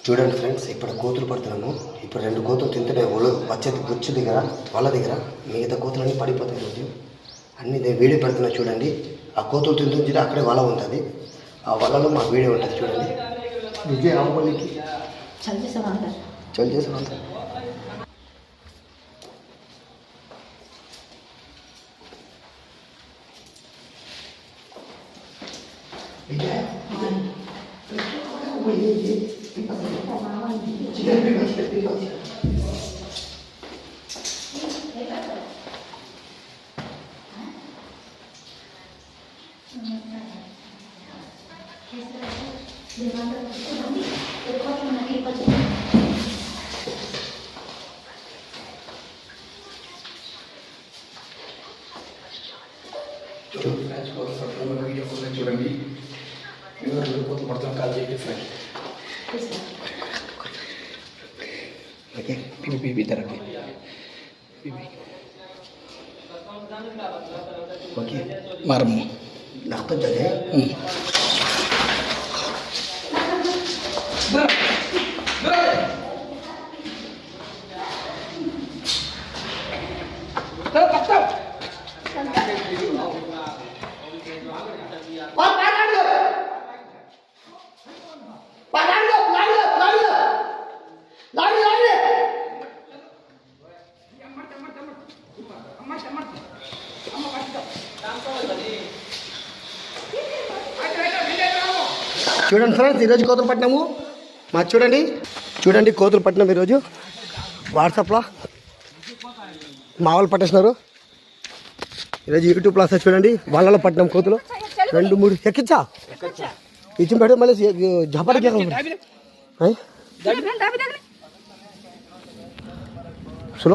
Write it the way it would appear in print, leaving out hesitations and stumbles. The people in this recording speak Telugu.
చూడండి ఫ్రెండ్స్, ఇప్పుడు కోతులు పడుతున్నాము. ఇప్పుడు 2 కోతులు తింటే వచ్చేది గుచ్చు దగ్గర వాళ్ళ దగ్గర, మిగతా కోతులన్నీ పడిపోతాయి. రోజు అన్నీ నేను వీడియో పెడుతున్నా చూడండి. ఆ కోతులు తింటుంది అక్కడే వల ఉంటుంది, ఆ వలలో మా వీడియో ఉంటుంది చూడండి. విజయ్ ఆంబలికి చల్ చేసామంటారు. చూడండి, కోతులు పడుతున్న కాల్ చేయండి friend. Okay PP therapy okay మరము लागतं చూడండి ఫ్రెండ్స్, ఈరోజు కోతులు పట్టినాము. మా చూడండి కోతులు పట్టినాము ఈరోజు. వాట్సాప్లో మా వాళ్ళు పట్టేసినారు. ఈరోజు యూట్యూబ్లో వస్తే చూడండి, వాళ్ళలో పట్టినాం కోతులు 2 3 ఎక్కించా ఇచ్చి పెడితే మళ్ళీ జపడికి